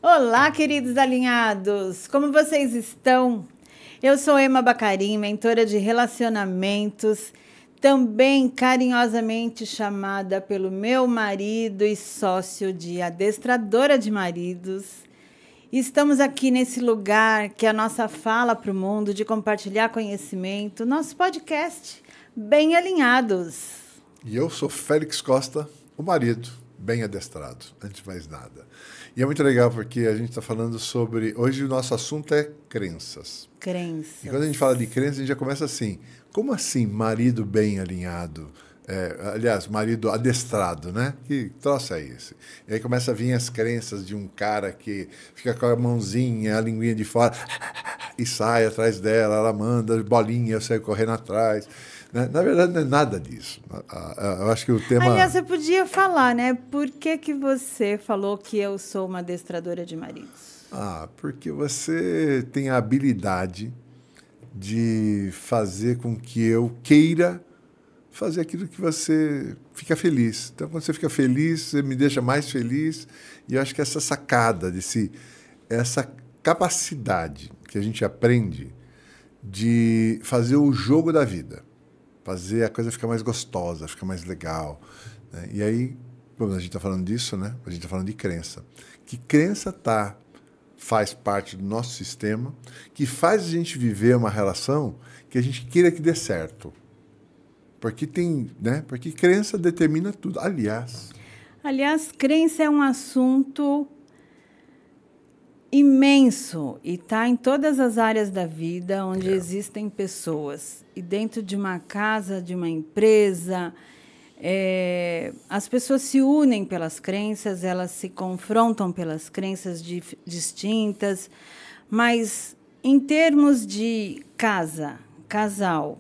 Olá, queridos alinhados! Como vocês estão? Eu sou Emma Bacarim, mentora de relacionamentos, também carinhosamente chamada pelo meu marido e sócio de adestradora de maridos. Estamos aqui nesse lugar que é a nossa fala para o mundo, de compartilhar conhecimento, nosso podcast Bem Alinhados. E eu sou Félix Costa, o marido bem adestrado, antes de mais nada. E é muito legal porque a gente está falando sobre... Hoje o nosso assunto é crenças. Crenças. E quando a gente fala de crenças, a gente já começa assim. Como assim marido bem alinhado? Aliás, marido adestrado, né? Que troço é esse? E aí começa a vir as crenças de um cara que fica com a mãozinha, a linguinha de fora, e sai atrás dela, ela manda bolinha, eu saio correndo atrás. Na verdade, não é nada disso. Eu acho que o tema... Aliás, você podia falar, né? Por que você falou que eu sou uma adestradora de maridos? Porque você tem a habilidade de fazer com que eu queira fazer aquilo que você fica feliz. Então, quando você fica feliz, você me deixa mais feliz. E eu acho que essa sacada, essa capacidade que a gente aprende de fazer o jogo da vida, fazer a coisa ficar mais gostosa, ficar mais legal, né? E aí, quando a gente está falando disso, né? A gente está falando de crença. Que crença faz parte do nosso sistema, que faz a gente viver uma relação que a gente queira que dê certo. Porque Porque crença determina tudo. Aliás, crença é um assunto imenso e está em todas as áreas da vida onde existem pessoas. E dentro de uma casa, de uma empresa, as pessoas se unem pelas crenças, elas se confrontam pelas crenças distintas, mas em termos de casal,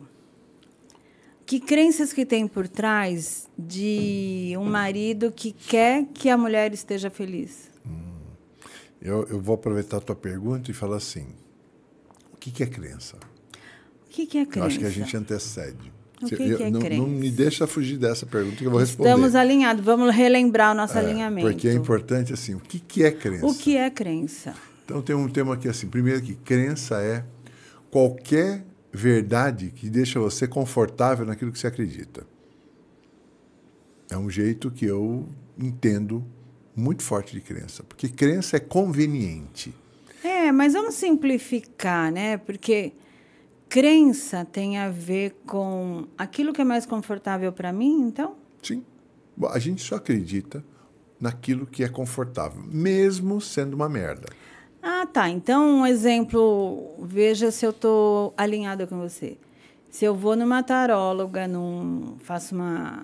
que crenças que tem por trás de um marido que quer que a mulher esteja feliz? Eu vou aproveitar a tua pergunta e falar assim, o que é crença? O que é crença? Eu acho que a gente antecede. O que é crença? Não me deixa fugir dessa pergunta que eu vou responder. Estamos alinhados, vamos relembrar o nosso alinhamento. Porque é importante, assim, o que é crença? O que é crença? Então, tem um tema aqui, assim, primeiro que crença é qualquer verdade que deixa você confortável naquilo que você acredita. É um jeito que eu entendo muito forte de crença, porque crença é conveniente. Mas vamos simplificar, né? Porque crença tem a ver com aquilo que é mais confortável para mim, então? Sim. Bom, a gente só acredita naquilo que é confortável, mesmo sendo uma merda. Tá. Então, um exemplo, veja se eu estou alinhada com você. Se eu vou numa taróloga, faço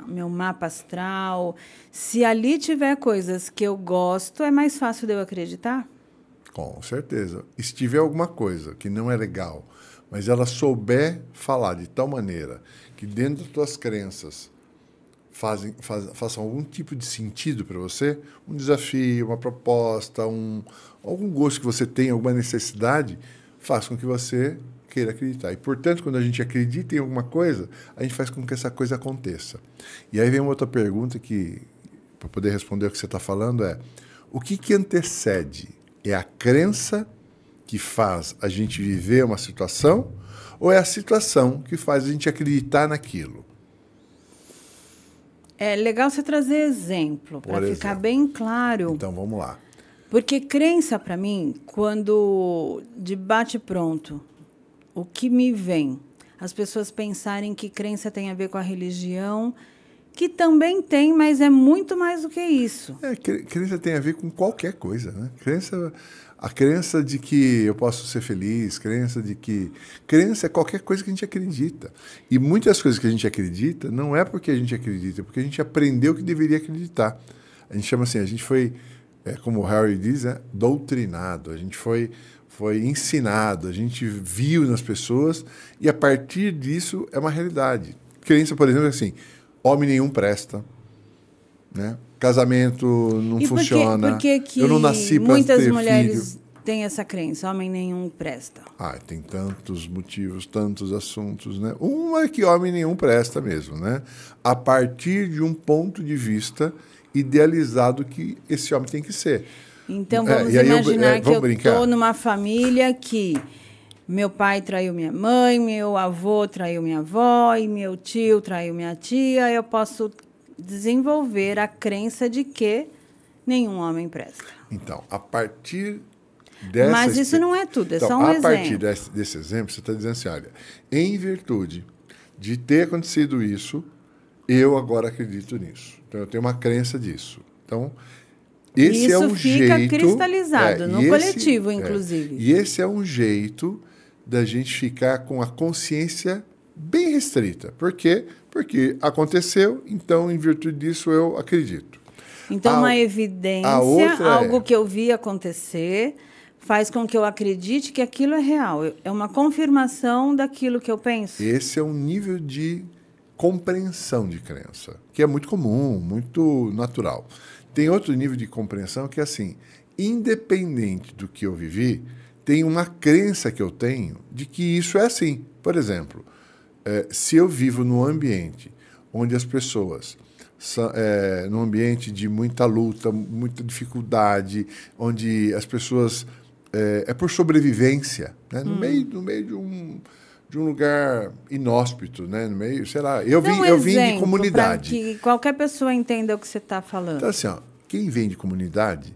meu mapa astral, se ali tiver coisas que eu gosto, é mais fácil de eu acreditar? Com certeza. E se tiver alguma coisa que não é legal, mas ela souber falar de tal maneira que dentro das tuas crenças façam algum tipo de sentido para você, um desafio, uma proposta, algum gosto que você tem, alguma necessidade, faça com que você queira acreditar. E, portanto, quando a gente acredita em alguma coisa, a gente faz com que essa coisa aconteça. E aí vem uma outra pergunta que, para poder responder o que você está falando, o que antecede? É a crença que faz a gente viver uma situação ou é a situação que faz a gente acreditar naquilo? É legal você trazer exemplo, para ficar bem claro. Então, vamos lá. Porque crença, para mim, quando de bate-pronto, o que me vem? As pessoas pensarem que crença tem a ver com a religião, que também tem, mas é muito mais do que isso. Crença tem a ver com qualquer coisa, né? A crença de que eu posso ser feliz, crença é qualquer coisa que a gente acredita. E muitas coisas que a gente acredita não é porque a gente acredita, é porque a gente aprendeu que deveria acreditar. A gente chama assim, a gente foi como o Harry diz, doutrinado. A gente foi ensinado, a gente viu nas pessoas e a partir disso é uma realidade. Crença, por exemplo, assim, homem nenhum presta, né? Casamento não funciona. Por que eu não nasci para ter muitas mulheres filho. têm essa crença? Homem nenhum presta. Tem tantos motivos, tantos assuntos, né? Uma é que homem nenhum presta mesmo, né? A partir de um ponto de vista idealizado que esse homem tem que ser. Então, vamos imaginar que eu brincar. estou numa família que meu pai traiu minha mãe, meu avô traiu minha avó e meu tio traiu minha tia. Eu posso desenvolver a crença de que nenhum homem presta. Então, a partir dessa... Mas isso não é tudo, é só um exemplo. A partir desse exemplo, você está dizendo assim, olha, em virtude de ter acontecido isso, eu agora acredito nisso. Então, eu tenho uma crença disso. Então, esse isso é um fica jeito... cristalizado, no coletivo, inclusive. E esse é um jeito da gente ficar com a consciência bem restrita. Por quê? Porque aconteceu, então, em virtude disso, eu acredito. Então, uma evidência, algo que eu vi acontecer, faz com que eu acredite que aquilo é real. É uma confirmação daquilo que eu penso. Esse é um nível de compreensão de crença, que é muito comum, muito natural. Tem outro nível de compreensão que é assim, independente do que eu vivi, tem uma crença que eu tenho de que isso é assim. Por exemplo, se eu vivo num ambiente onde as pessoas, num ambiente de muita luta, muita dificuldade, onde as pessoas... É por sobrevivência, né? No meio de um lugar inóspito, né? No meio, sei lá, eu vim de comunidade. Para que qualquer pessoa entenda o que você está falando. Então, assim, quem vem de comunidade,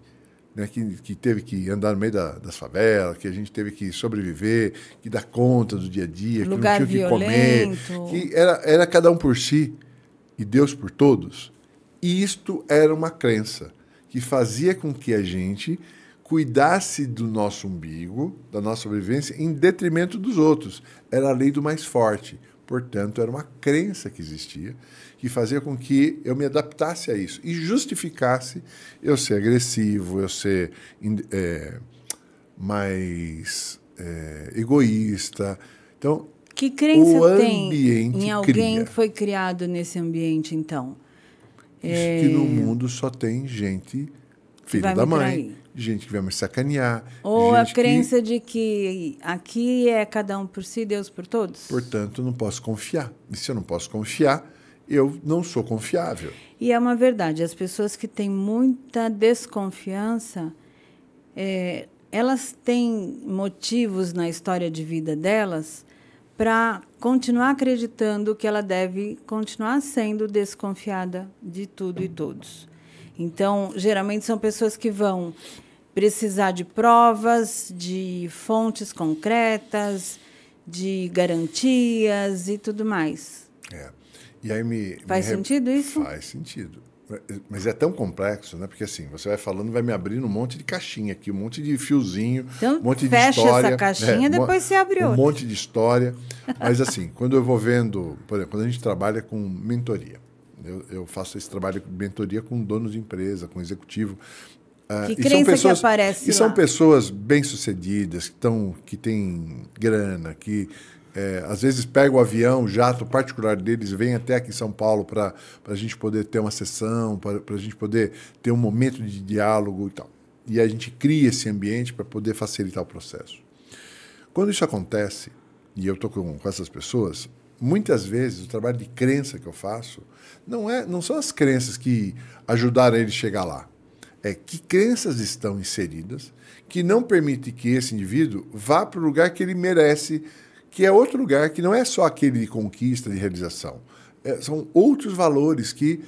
né, que teve que andar no meio das favelas, que a gente teve que sobreviver, que dar conta do dia a dia, lugar que não tinha o que violento. comer, que era cada um por si e Deus por todos. E isto era uma crença que fazia com que a gente cuidasse do nosso umbigo, da nossa sobrevivência, em detrimento dos outros. Era a lei do mais forte. Portanto, era uma crença que existia, que fazia com que eu me adaptasse a isso e justificasse eu ser agressivo, eu ser mais egoísta. Então, que crença o tem ambiente em alguém que foi criado nesse ambiente, então? Que no mundo só tem gente filho da mãe, gente que vai me sacanear. Ou a crença de que aqui é cada um por si, Deus por todos. Portanto, eu não posso confiar. E se eu não posso confiar, eu não sou confiável. E é uma verdade. As pessoas que têm muita desconfiança, elas têm motivos na história de vida delas para continuar acreditando que ela deve continuar sendo desconfiada de tudo e todos. Então, geralmente são pessoas que vão precisar de provas, de fontes concretas, de garantias e tudo mais. E aí faz sentido isso? Faz sentido. Mas é tão complexo, né? Porque assim, você vai falando, vai me abrindo um monte de caixinha aqui, um monte de fiozinho, então, um monte fecha de história. Essa caixinha, depois você abre outra. Um monte de história. Mas assim, quando eu vou vendo, por exemplo, quando a gente trabalha com mentoria, eu faço esse trabalho de mentoria com donos de empresa, com executivo. Que crença que aparece lá? E são pessoas bem-sucedidas, que têm grana, que às vezes pegam o avião, o jato particular deles, vêm até aqui em São Paulo para a gente poder ter uma sessão, para a gente poder ter um momento de diálogo e tal. E a gente cria esse ambiente para poder facilitar o processo. Quando isso acontece, e eu estou com essas pessoas, muitas vezes o trabalho de crença que eu faço não são as crenças que ajudaram ele a chegar lá. É que crenças estão inseridas que não permitem que esse indivíduo vá para o lugar que ele merece, que é outro lugar que não é só aquele de conquista, de realização. São outros valores que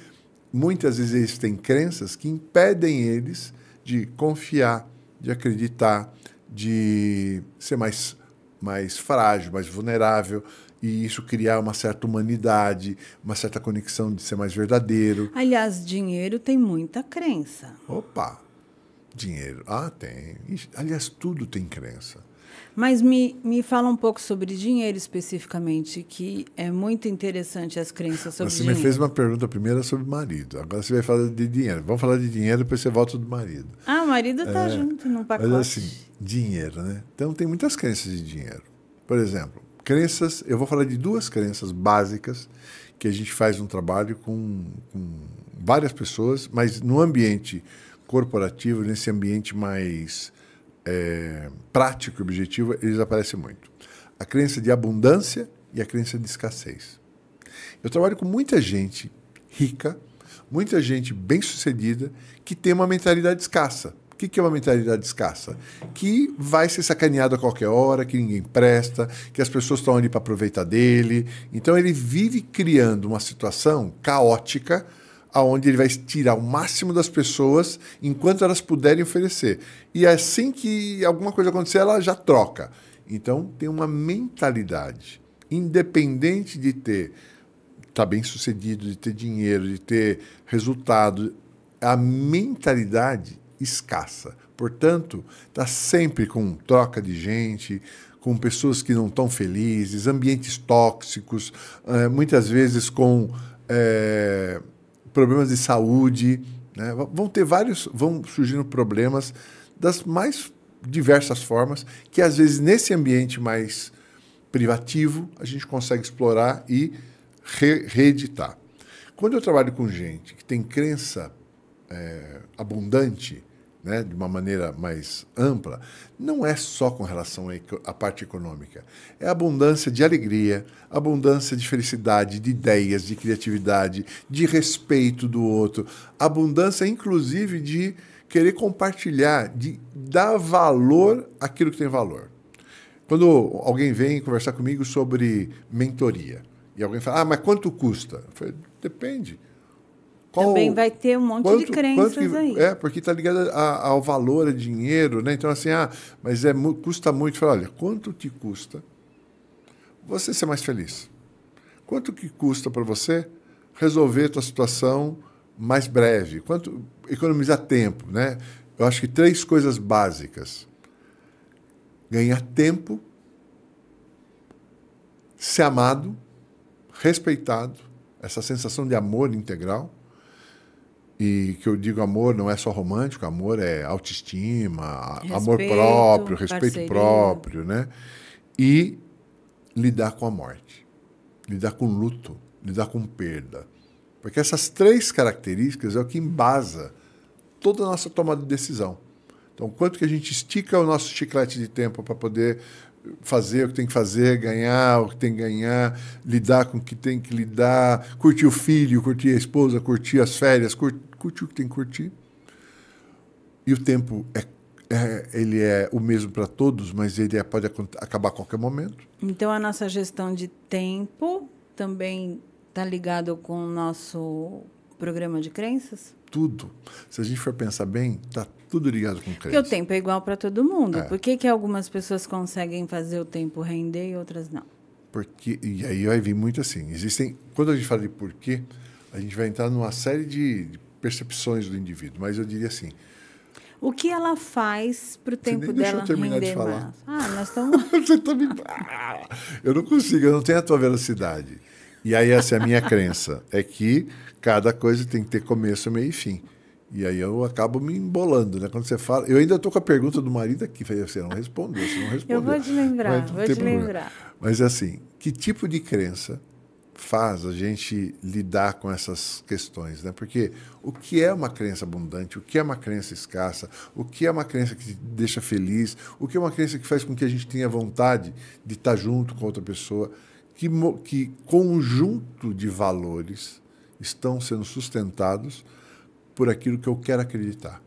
muitas vezes eles têm crenças que impedem eles de confiar, de acreditar, de ser mais frágil, mais vulnerável, e isso criar uma certa humanidade, uma certa conexão de ser mais verdadeiro. Aliás, dinheiro tem muita crença. Opa! Dinheiro. Ah, tem. Ixi, aliás, tudo tem crença. Mas me fala um pouco sobre dinheiro especificamente, que é muito interessante as crenças sobre Você dinheiro. me fez uma pergunta primeiro sobre marido. Agora você vai falar de dinheiro. Vamos falar de dinheiro, depois você volta do marido. Ah, o marido está junto num pacote. Mas assim, dinheiro, né? Então tem muitas crenças de dinheiro. Por exemplo, crenças, eu vou falar de duas crenças básicas que a gente faz um trabalho com várias pessoas, mas no ambiente corporativo, nesse ambiente mais prático e objetivo, eles aparecem muito. A crença de abundância e a crença de escassez. Eu trabalho com muita gente rica, muita gente bem-sucedida, que tem uma mentalidade escassa. O que é uma mentalidade escassa? Que vai ser sacaneado a qualquer hora, que ninguém presta, que as pessoas estão ali para aproveitar dele. Então ele vive criando uma situação caótica, onde ele vai tirar o máximo das pessoas enquanto elas puderem oferecer. E assim que alguma coisa acontecer, ela já troca. Então tem uma mentalidade, independente de estar bem sucedido, de ter dinheiro, de ter resultado, a mentalidade escassa. Portanto, está sempre com troca de gente, com pessoas que não estão felizes, ambientes tóxicos, muitas vezes com problemas de saúde, né? Vão surgindo problemas das mais diversas formas, que às vezes nesse ambiente mais privativo a gente consegue explorar e reeditar. Quando eu trabalho com gente que tem crença abundante, né, de uma maneira mais ampla, não é só com relação à parte econômica. É abundância de alegria, abundância de felicidade, de ideias, de criatividade, de respeito do outro, abundância, inclusive, de querer compartilhar, de dar valor àquilo que tem valor. Quando alguém vem conversar comigo sobre mentoria, e alguém fala, mas quanto custa? Eu falei, depende. Também vai ter um monte de crenças aí. Porque está ligado ao valor, a dinheiro, né? Então, assim, mas custa muito. Fala, olha, quanto te custa você ser mais feliz? Quanto que custa para você resolver a tua situação mais breve? Quanto economizar tempo, né? Eu acho que 3 coisas básicas. Ganhar tempo, ser amado, respeitado, essa sensação de amor integral. E que eu digo amor não é só romântico, amor é autoestima, respeito, amor próprio, respeito próprio, né? E lidar com a morte, lidar com luto, lidar com perda. Porque essas 3 características é o que embasa toda a nossa tomada de decisão. Então, quanto que a gente estica o nosso chiclete de tempo para poder fazer o que tem que fazer, ganhar o que tem que ganhar, lidar com o que tem que lidar, curtir o filho, curtir a esposa, curtir as férias, curtir o que tem que curtir. E o tempo ele é o mesmo para todos, mas ele pode acabar a qualquer momento. Então, a nossa gestão de tempo também está ligado com o nosso programa de crenças? Tudo. Se a gente for pensar bem, está tudo ligado com crença. Porque o tempo é igual para todo mundo. Por que algumas pessoas conseguem fazer o tempo render e outras não? E aí vai vir muito assim. Quando a gente fala de porquê, a gente vai entrar numa série de percepções do indivíduo. Mas eu diria assim... O que ela faz para o tempo dela render mais? Nós estamos... Você tá me... Eu não consigo, eu não tenho a tua velocidade. E aí essa é a minha crença. É que cada coisa tem que ter começo, meio e fim. E aí eu acabo me embolando, né? Quando você fala... Eu ainda estou com a pergunta do marido aqui. Você não respondeu, você não respondeu. Eu vou te lembrar, Mas assim, que tipo de crença faz a gente lidar com essas questões, né? Porque o que é uma crença abundante, o que é uma crença escassa, o que é uma crença que te deixa feliz, o que é uma crença que faz com que a gente tenha vontade de estar junto com outra pessoa, que conjunto de valores estão sendo sustentados por aquilo que eu quero acreditar.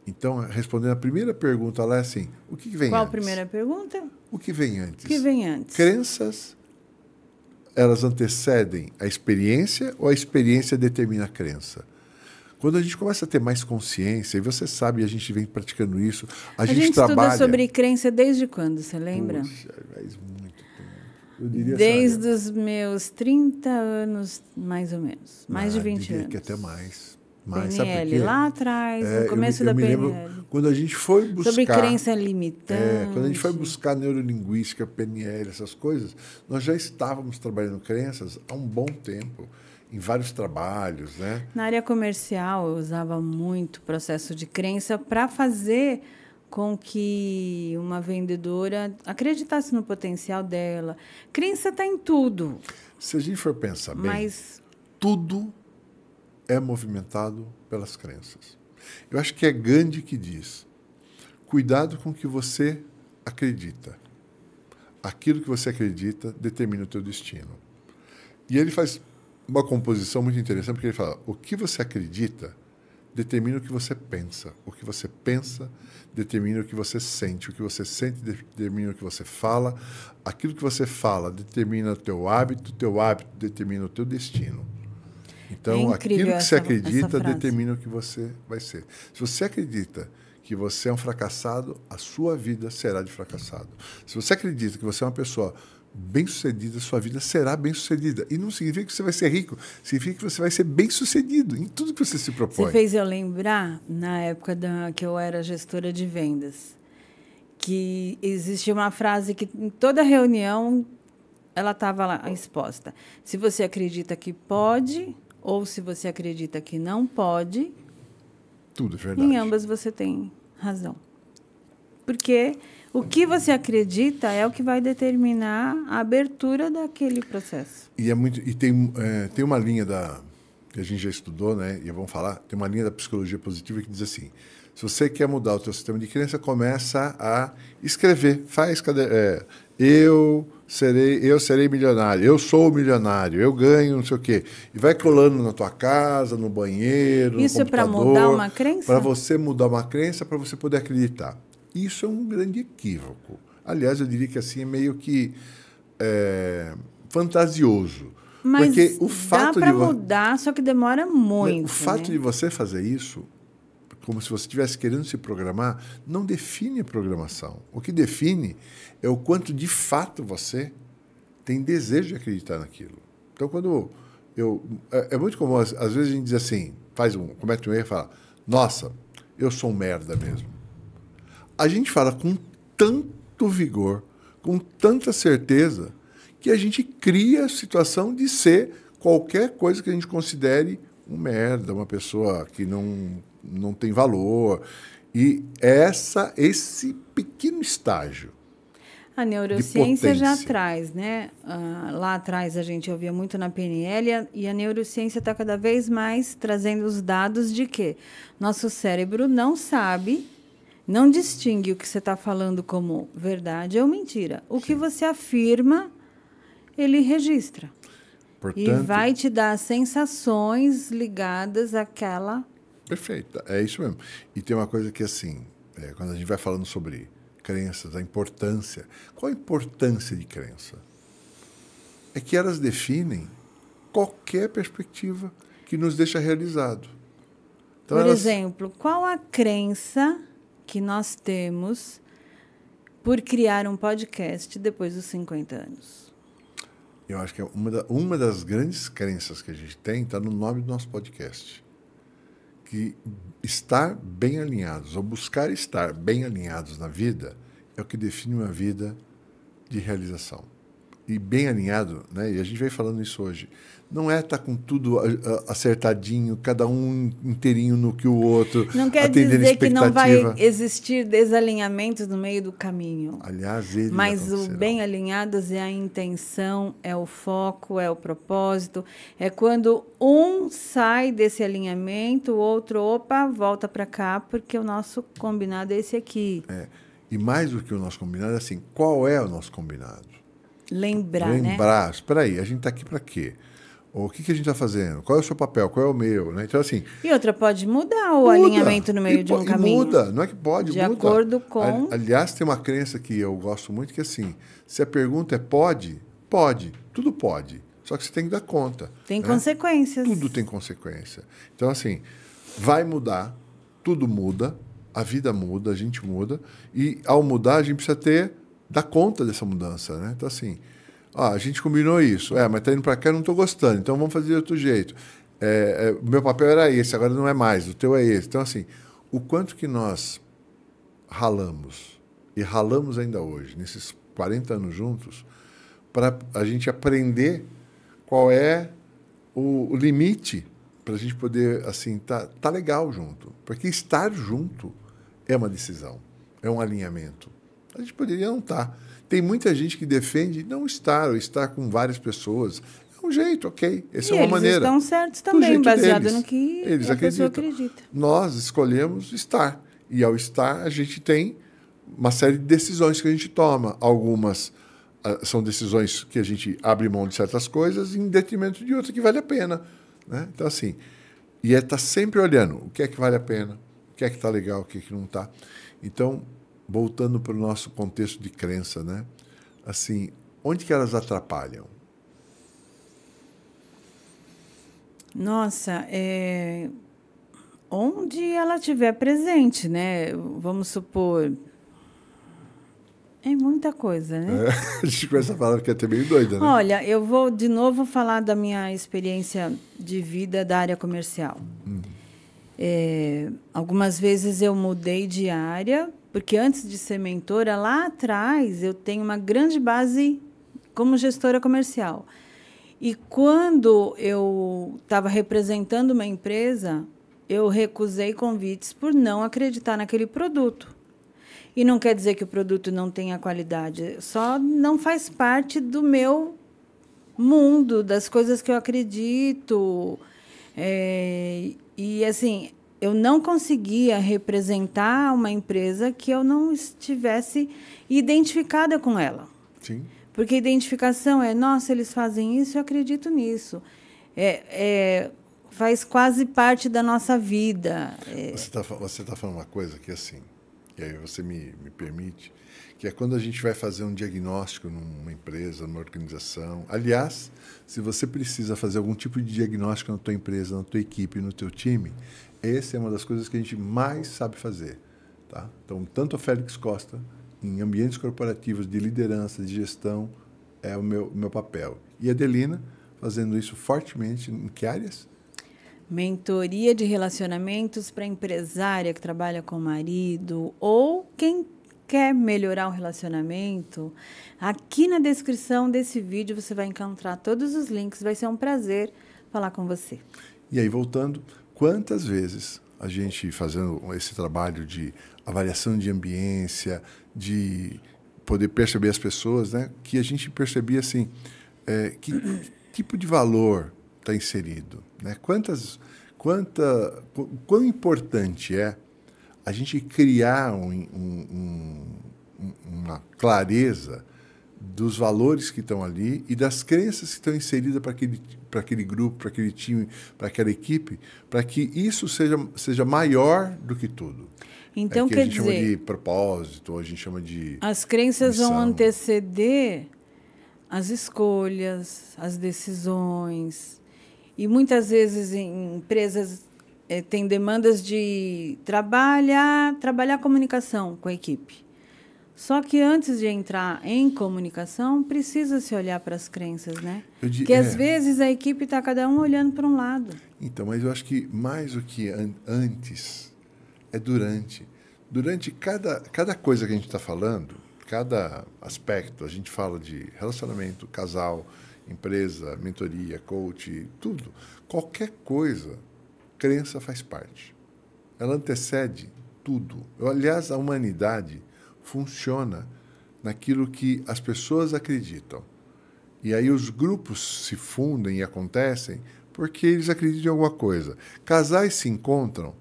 Então, respondendo a primeira pergunta, ela é assim, o que vem antes? Qual a primeira pergunta? O que vem antes? O que vem antes? Crenças, elas antecedem a experiência ou a experiência determina a crença? Quando a gente começa a ter mais consciência, e você sabe, a gente vem praticando isso, a gente trabalha... estuda sobre crença desde quando, você lembra? Puxa, faz muito tempo. Eu diria desde os meus 30 anos, mais ou menos. Mais de 20 anos. Que até mais. mais. Sabe por PNL, quê? lá atrás, no começo eu da me PNL. lembro quando a gente foi buscar... Sobre crença limitante. Quando a gente foi buscar neurolinguística, PNL, essas coisas, nós já estávamos trabalhando crenças há um bom tempo, em vários trabalhos, né? Na área comercial, eu usava muito processo de crença para fazer com que uma vendedora acreditasse no potencial dela. Crença está em tudo. Se a gente for pensar bem, Mas tudo é movimentado pelas crenças. Eu acho que é Gandhi que diz: cuidado com o que você acredita. Aquilo que você acredita determina o teu destino. E ele faz uma composição muito interessante, porque ele fala: o que você acredita determina o que você pensa. O que você pensa determina o que você sente. O que você sente determina o que você fala. Aquilo que você fala determina o teu hábito determina o teu destino. Então, aquilo que você acredita determina o que você vai ser. Se você acredita que você é um fracassado, a sua vida será de fracassado. Se você acredita que você é uma pessoa bem-sucedida, sua vida será bem-sucedida. E não significa que você vai ser rico, significa que você vai ser bem-sucedido em tudo que você se propõe. Você fez eu lembrar, na época que eu era gestora de vendas, que existia uma frase que em toda reunião ela estava lá exposta. Se você acredita que pode, ou se você acredita que não pode, tudo é verdade. Em ambas você tem razão. Porque o que você acredita é o que vai determinar a abertura daquele processo. E tem uma linha que a gente já estudou, né? E vamos falar, tem uma linha da psicologia positiva que diz assim: se você quer mudar o teu sistema de crença, começa a escrever, eu serei milionário, eu sou milionário, eu ganho, não sei o quê. E vai colando na tua casa, no banheiro, Isso no computador. Isso é para mudar uma crença? Para você mudar uma crença, para você poder acreditar. Isso é um grande equívoco. Aliás, eu diria que assim é meio que fantasioso. Mas porque o fato dá para mudar, só que demora muito. O fato de você fazer isso, como se você estivesse querendo se programar, não define a programação. O que define é o quanto de fato você tem desejo de acreditar naquilo. Então, quando é muito comum, às vezes a gente diz assim, comete um erro e fala: nossa, eu sou um merda mesmo. A gente fala com tanto vigor, com tanta certeza, que a gente cria a situação de ser qualquer coisa que a gente considere um merda, uma pessoa que não tem valor. E esse pequeno estágio. A neurociência já traz, né? Lá atrás a gente ouvia muito na PNL e a neurociência está cada vez mais trazendo os dados de que nosso cérebro não sabe, não distingue o que você está falando como verdade ou mentira. O que você afirma, ele registra. Portanto, e vai te dar sensações ligadas àquela... Perfeito, é isso mesmo. E tem uma coisa que, assim, quando a gente vai falando sobre crenças, a importância... Qual a importância de crença? É que elas definem qualquer perspectiva que nos deixa realizado. Então, por exemplo, qual a crença que nós temos por criar um podcast depois dos 50 anos? Eu acho que uma das grandes crenças que a gente tem está no nome do nosso podcast. Que estar bem alinhados, ou buscar estar bem alinhados na vida, é o que define uma vida de realização. E bem alinhado, né? E a gente vai falando isso hoje, não é estar com tudo acertadinho, cada um inteirinho no que o outro, não quer dizer que não vai existir desalinhamentos no meio do caminho. Aliás, mas o bem alinhados é a intenção, é o foco, é o propósito. É quando um sai desse alinhamento, o outro, volta para cá, porque o nosso combinado é esse aqui. E mais do que o nosso combinado, é assim, qual é o nosso combinado? Lembrar, espera aí, a gente está aqui para quê? O que a gente está fazendo? Qual é o seu papel? Qual é o meu? Né? Então, assim... E outra, pode mudar o alinhamento no meio de um caminho. Muda, não é que pode, muda. De acordo com... Aliás, tem uma crença que eu gosto muito, que assim, se a pergunta é pode, pode, tudo pode. Só que você tem que dar conta. Tem consequências. Tudo tem consequência. Então, assim, vai mudar, tudo muda, a vida muda, a gente muda, e ao mudar a gente precisa dar conta dessa mudança, né? Então, assim, a gente combinou isso, mas tá indo para cá, eu não estou gostando, então vamos fazer de outro jeito. O meu papel era esse, agora não é mais, o teu é esse. Então, assim, o quanto que nós ralamos, e ralamos ainda hoje, nesses 40 anos juntos, para a gente aprender qual é o limite para a gente poder, assim, tá legal junto. Porque estar junto é uma decisão, é um alinhamento. A gente poderia não estar. Tem muita gente que defende não estar, ou estar com várias pessoas. É um jeito, ok. Essa é uma maneira. Eles estão certos também, baseado no que eles a pessoa acredita. Nós escolhemos estar. E ao estar, a gente tem uma série de decisões que a gente toma. Algumas são decisões que a gente abre mão de certas coisas em detrimento de outras que vale a pena. Né? Então, assim, e estar sempre olhando o que é que vale a pena, o que é que está legal, o que é que não está. Então, voltando para o nosso contexto de crença, né? Assim, onde que elas atrapalham? Nossa, onde ela estiver presente, né? Vamos supor... É muita coisa, né? A gente começa a falar que é até meio doida, né? Olha, eu vou de novo falar da minha experiência de vida da área comercial. Algumas vezes eu mudei de área, porque antes de ser mentora, lá atrás, eu tenho uma grande base como gestora comercial. E quando eu estava representando uma empresa, eu recusei convites por não acreditar naquele produto. E não quer dizer que o produto não tenha qualidade, só não faz parte do meu mundo, das coisas que eu acredito. E, assim, eu não conseguia representar uma empresa que eu não estivesse identificada com ela. Sim. Porque identificação nossa, eles fazem isso, eu acredito nisso. Faz quase parte da nossa vida. Você tá falando uma coisa que, assim, e aí você me permite, que é quando a gente vai fazer um diagnóstico numa empresa, numa organização. Aliás, se você precisa fazer algum tipo de diagnóstico na tua empresa, na tua equipe, no teu time, essa é uma das coisas que a gente mais sabe fazer. Tá? Então, tanto a Félix Costa, em ambientes corporativos de liderança, de gestão, é o meu papel. E a Adelina, fazendo isso fortemente, em que áreas? Mentoria de relacionamentos para empresária que trabalha com o marido ou quem quer melhorar o relacionamento. Aqui na descrição desse vídeo você vai encontrar todos os links. Vai ser um prazer falar com você. E aí, voltando, quantas vezes a gente fazendo esse trabalho de avaliação de ambiência, de poder perceber as pessoas, né, que a gente percebia assim, que tipo de valor está inserido, né? Quão importante é a gente criar uma clareza dos valores que estão ali e das crenças que estão inseridas para aquele grupo, para aquele time, para aquela equipe, para que isso seja maior do que tudo. Então, que quer a gente dizer, chama de propósito, a gente chama de as crenças missão. vão anteceder as escolhas, as decisões. E muitas vezes em empresas tem demandas de trabalhar a comunicação com a equipe. Só que antes de entrar em comunicação, precisa se olhar para as crenças, né? Porque às vezes a equipe está cada um olhando para um lado. Então, mas eu acho que mais do que antes, é durante. Durante cada coisa que a gente está falando, cada aspecto, a gente fala de relacionamento, casal, empresa, mentoria, coach, tudo. Qualquer coisa, crença faz parte. Ela antecede tudo. Aliás, a humanidade funciona naquilo que as pessoas acreditam. E aí os grupos se fundem e acontecem porque eles acreditam em alguma coisa. Casais se encontram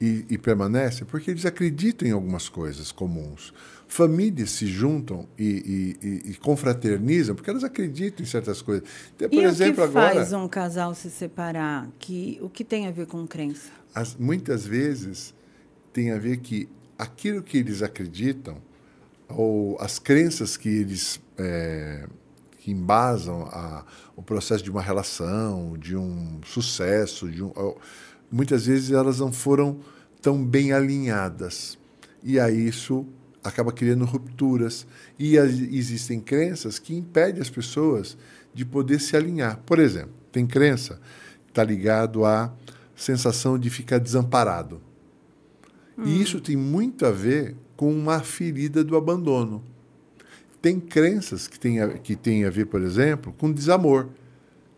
e permanecem porque eles acreditam em algumas coisas comuns. Famílias se juntam e confraternizam porque elas acreditam em certas coisas. Então, por exemplo, o que faz um casal se separar? O que tem a ver com crença? Muitas vezes tem a ver que aquilo que eles acreditam ou as crenças que eles que embasam o processo de uma relação, de um sucesso, muitas vezes elas não foram tão bem alinhadas. E aí isso acaba criando rupturas. E existem crenças que impedem as pessoas de poder se alinhar. Por exemplo, tem crença está ligado à sensação de ficar desamparado. E isso tem muito a ver com uma ferida do abandono. Tem crenças que têm a ver, por exemplo, com desamor.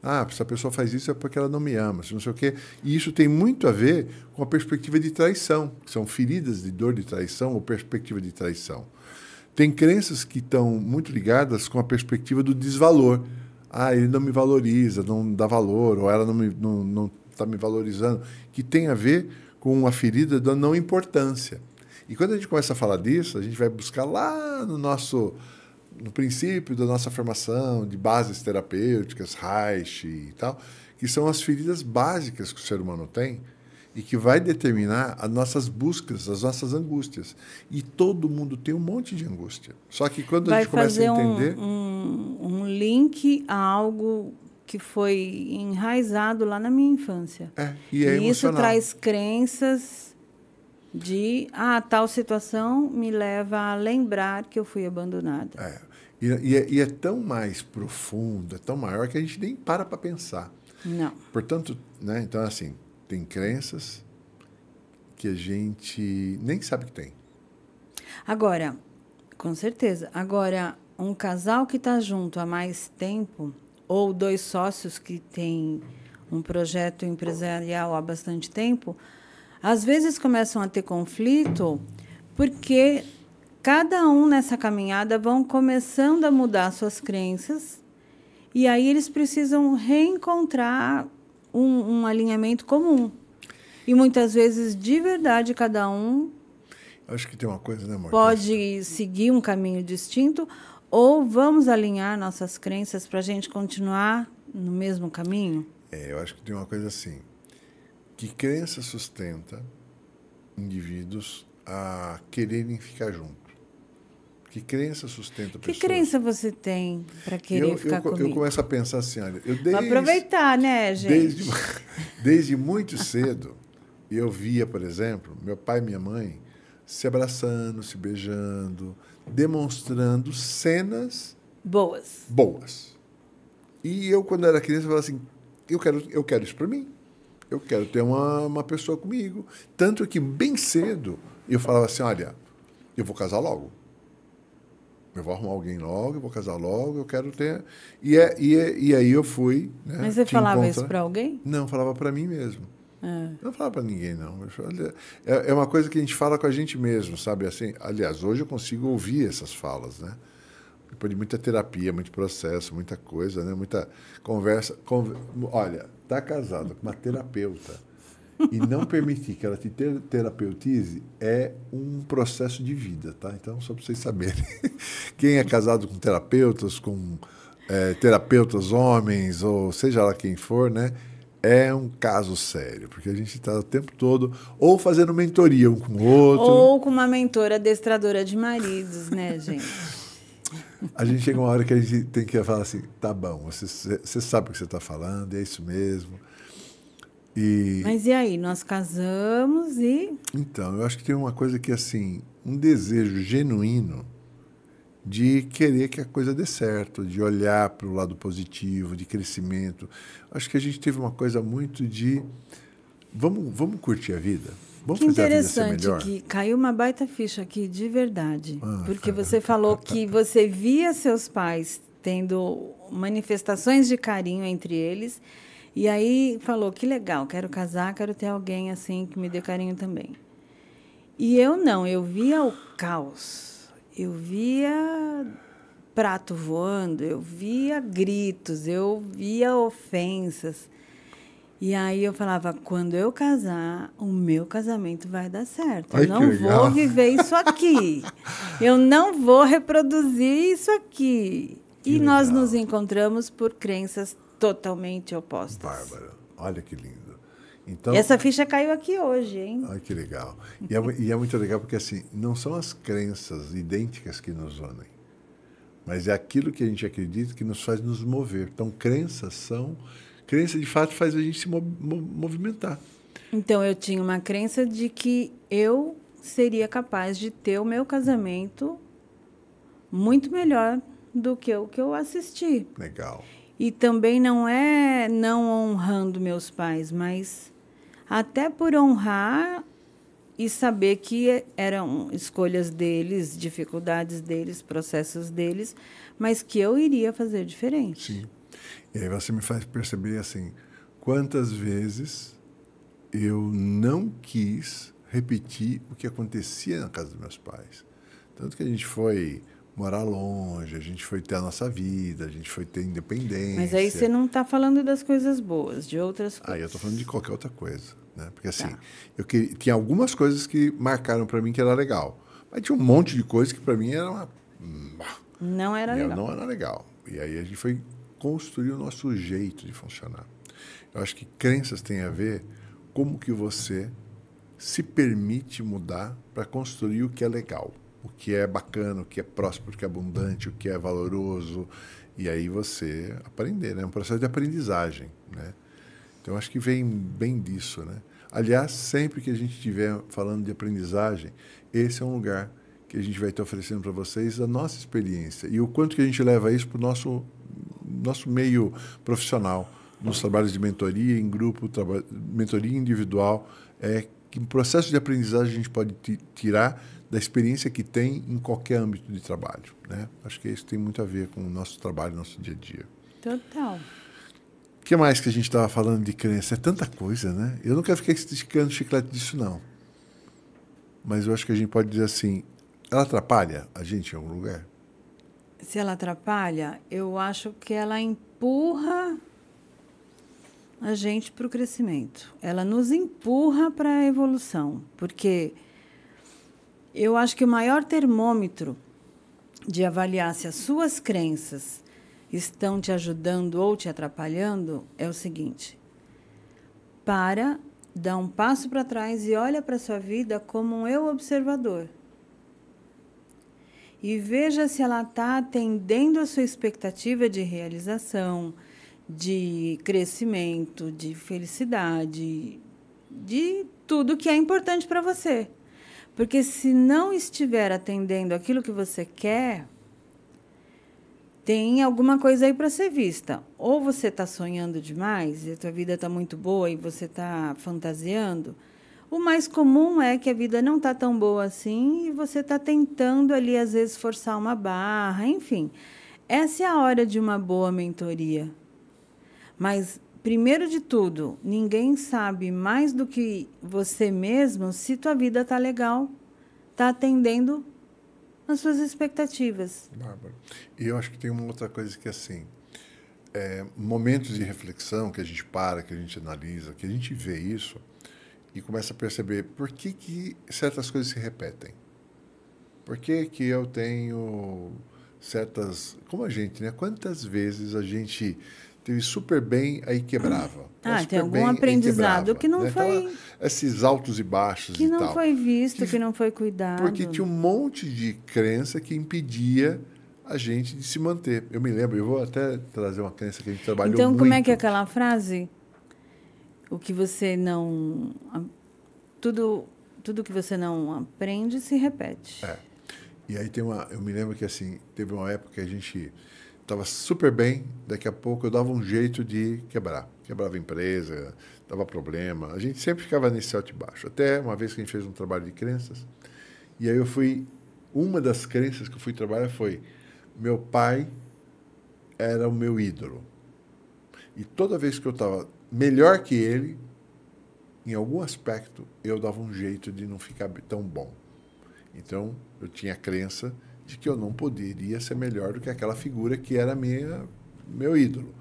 Ah, se a pessoa faz isso é porque ela não me ama, se não sei o quê. E isso tem muito a ver com a perspectiva de traição, que são feridas de dor de traição ou perspectiva de traição. Tem crenças que estão muito ligadas com a perspectiva do desvalor. Ah, ele não me valoriza, não dá valor, ou ela não está me valorizando, que tem a ver com uma ferida da não importância. E quando a gente começa a falar disso, a gente vai buscar lá no princípio da nossa formação de bases terapêuticas, Reich e tal, que são as feridas básicas que o ser humano tem e que vai determinar as nossas buscas, as nossas angústias. E todo mundo tem um monte de angústia. Só que quando a gente começa a entender... um link a algo que foi enraizado lá na minha infância. E é e isso emocional. traz crenças de tal situação me leva a lembrar que eu fui abandonada. E é tão mais profundo, é tão maior que a gente nem para pensar. Não. Portanto, né, então, assim, tem crenças que a gente nem sabe que tem. Agora, com certeza. Agora, um casal que está junto há mais tempo, ou dois sócios que têm um projeto empresarial há bastante tempo, às vezes começam a ter conflito porque cada um nessa caminhada vão começando a mudar suas crenças e aí eles precisam reencontrar um alinhamento comum. E muitas vezes, de verdade, cada um Acho que tem uma coisa, né, amor? pode seguir um caminho distinto ou vamos alinhar nossas crenças para a gente continuar no mesmo caminho? Eu acho que tem uma coisa assim, que crença sustenta indivíduos a quererem ficar juntos. Que crença sustenta pessoas? Que crença você tem para querer ficar comigo? Eu começo a pensar assim, olha, Vou aproveitar, né, gente? Desde muito cedo, eu via, por exemplo, meu pai e minha mãe se abraçando, se beijando, demonstrando cenas boas. E eu, quando era criança, falava assim, eu quero isso para mim. Eu quero ter uma pessoa comigo. Tanto que, bem cedo, eu falava assim, olha, eu vou casar logo. Eu vou arrumar alguém logo, eu vou casar logo, eu quero ter... E aí eu fui... Né, Mas você falava isso para alguém? Não, falava para mim mesmo. Não falava para ninguém, não. É uma coisa que a gente fala com a gente mesmo, sabe? Assim, aliás, hoje eu consigo ouvir essas falas, né? Depois de muita terapia, muito processo, muita coisa, né? Muita conversa. Olha, tá casado com uma terapeuta e não permitir que ela te terapeutize é um processo de vida, tá? Então, só para vocês saberem. Quem é casado com terapeutas, terapeutas homens, ou seja lá quem for, né? É um caso sério, porque a gente está o tempo todo ou fazendo mentoria um com o outro. Ou com uma mentora adestradora de maridos, né, gente? A gente chega uma hora que a gente tem que falar assim, tá bom, você sabe o que você está falando, é isso mesmo. Mas e aí, nós casamos e... Então, eu acho que tem uma coisa que, assim, um desejo genuíno de querer que a coisa dê certo, de olhar para o lado positivo, de crescimento. Acho que a gente teve uma coisa muito de vamos curtir a vida, vamos que fazer a vida ser melhor. interessante que caiu uma baita ficha aqui, de verdade. Porque você falou que você via seus pais tendo manifestações de carinho entre eles, e aí falou, que legal, quero casar, quero ter alguém assim que me dê carinho também. E eu não, eu via o caos. Eu via prato voando, eu via gritos, eu via ofensas. E aí eu falava, quando eu casar, o meu casamento vai dar certo. Eu não vou viver isso aqui. Eu não vou reproduzir isso aqui. E nós nos encontramos por crenças totalmente opostas. Bárbara, olha que lindo. Então, essa ficha caiu aqui hoje, hein? Olha que legal. E é muito legal porque, assim, não são as crenças idênticas que nos unem, mas é aquilo que a gente acredita que nos faz nos mover. Então, crença, de fato, faz a gente se movimentar. Então, eu tinha uma crença de que eu seria capaz de ter o meu casamento muito melhor do que o que eu assisti. Legal. E também não é não honrando meus pais, mas até por honrar e saber que eram escolhas deles, dificuldades deles, processos deles, mas que eu iria fazer diferente. Sim. E aí você me faz perceber assim, quantas vezes eu não quis repetir o que acontecia na casa dos meus pais. Tanto que a gente foi morar longe, a gente foi ter a nossa vida, a gente foi ter independência. Mas aí você não está falando das coisas boas, de outras coisas. Aí eu estou falando de qualquer outra coisa, né? Porque assim, Tá. tinha algumas coisas que marcaram para mim que era legal, mas tinha um monte de coisas que para mim era uma... Não era legal. Não era legal. E aí a gente foi construir o nosso jeito de funcionar. Eu acho que crenças têm a ver como que você se permite mudar para construir o que é legal, o que é bacana, o que é próspero, o que é abundante, o que é valoroso. E aí você aprender, né? É um processo de aprendizagem, né? Então, acho que vem bem disso, né? Aliás, sempre que a gente estiver falando de aprendizagem, esse é um lugar que a gente vai estar oferecendo para vocês a nossa experiência e o quanto que a gente leva isso para o nosso meio profissional, nos trabalhos de mentoria em grupo, mentoria individual, que processo de aprendizagem a gente pode tirar da experiência que tem em qualquer âmbito de trabalho, né? Acho que isso tem muito a ver com o nosso trabalho, nosso dia a dia. Total. O que mais que a gente estava falando de crença? É tanta coisa, né? Eu não quero ficar esticando chiclete disso, não. Mas eu acho que a gente pode dizer assim, ela atrapalha a gente em algum lugar? Se ela atrapalha, eu acho que ela empurra a gente para o crescimento. Ela nos empurra para a evolução, porque eu acho que o maior termômetro de avaliar se as suas crenças estão te ajudando ou te atrapalhando é o seguinte: dá um passo para trás e olha para a sua vida como um eu observador. E veja se ela está atendendo a sua expectativa de realização, de crescimento, de felicidade, de tudo que é importante para você. Porque se não estiver atendendo aquilo que você quer, tem alguma coisa aí para ser vista. Ou você está sonhando demais e a tua vida está muito boa e você está fantasiando. O mais comum é que a vida não está tão boa assim e você está tentando ali, às vezes, forçar uma barra. Enfim, essa é a hora de uma boa mentoria. Mas, primeiro de tudo, ninguém sabe mais do que você mesmo se tua vida está legal, está atendendo as suas expectativas. Bárbara. E eu acho que tem uma outra coisa que, assim, momentos de reflexão que a gente para, que a gente analisa, que a gente vê isso e começa a perceber por que certas coisas se repetem. Por que eu tenho certas... Como a gente, né? Quantas vezes a gente teve super bem, aí quebrava. Tem algum aprendizado que não né? foi... Então, esses altos e baixos que e não tal. foi visto, que não foi cuidado. Porque tinha um monte de crença que impedia a gente de se manter. Eu me lembro, eu vou até trazer uma crença que a gente trabalhou muito. Então, como é que é aquela frase? O que você não... Tudo que você não aprende se repete. E aí eu me lembro que assim, teve uma época que a gente estava super bem, daqui a pouco eu dava um jeito de quebrar. Quebrava a empresa, dava problema. A gente sempre ficava nesse alto e baixo. Até uma vez que a gente fez um trabalho de crenças, e aí uma das crenças que eu fui trabalhar foi, meu pai era o meu ídolo. E toda vez que eu estava melhor que ele, em algum aspecto, eu dava um jeito de não ficar tão bom. Então, eu tinha a crença de que eu não poderia ser melhor do que aquela figura que era meu ídolo.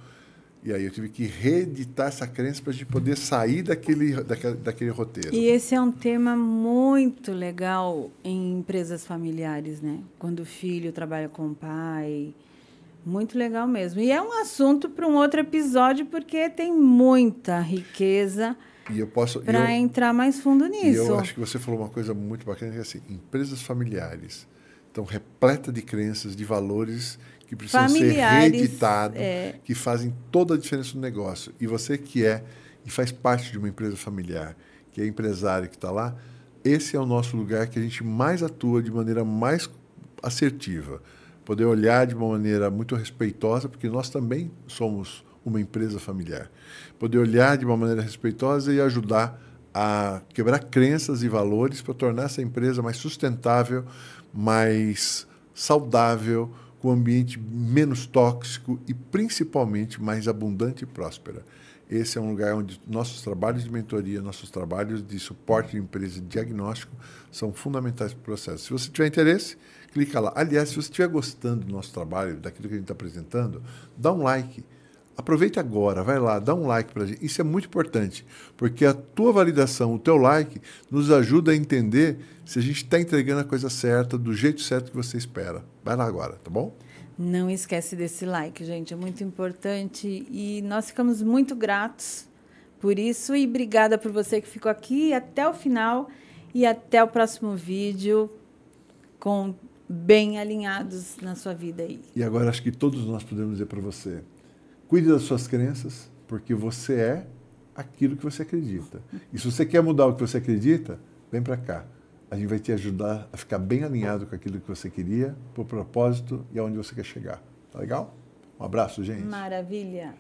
E aí eu tive que reeditar essa crença para a gente poder sair daquele roteiro. E esse é um tema muito legal em empresas familiares, né? Quando o filho trabalha com o pai. Muito legal mesmo. E é um assunto para um outro episódio, porque tem muita riqueza para entrar mais fundo nisso. E eu acho que você falou uma coisa muito bacana, que é assim, empresas familiares estão repletas de crenças, de valores que precisam ser reeditados, que fazem toda a diferença no negócio. E você que e faz parte de uma empresa familiar, que é empresário que está lá, esse é o nosso lugar que a gente mais atua de maneira mais assertiva. poder olhar de uma maneira muito respeitosa, porque nós também somos uma empresa familiar. Poder olhar de uma maneira respeitosa e ajudar a quebrar crenças e valores para tornar essa empresa mais sustentável, mais saudável, com um ambiente menos tóxico e, principalmente, mais abundante e próspera. Esse é um lugar onde nossos trabalhos de mentoria, nossos trabalhos de suporte de empresa e diagnóstico são fundamentais para o processo. Se você tiver interesse, clica lá. Aliás, se você estiver gostando do nosso trabalho, daquilo que a gente está apresentando, dá um like. Aproveita agora, vai lá, dá um like para a gente. Isso é muito importante, porque a tua validação, o teu like, nos ajuda a entender se a gente está entregando a coisa certa, do jeito certo que você espera. Vai lá agora, tá bom? Não esquece desse like, gente, é muito importante e nós ficamos muito gratos por isso e obrigada por você que ficou aqui até o final e até o próximo vídeo com bem alinhados na sua vida aí. E agora acho que todos nós podemos dizer para você, cuide das suas crenças, porque você é aquilo que você acredita. E se você quer mudar o que você acredita, vem para cá. A gente vai te ajudar a ficar bem alinhado com aquilo que você queria, para o propósito e aonde você quer chegar. Tá legal? Um abraço, gente. Maravilha.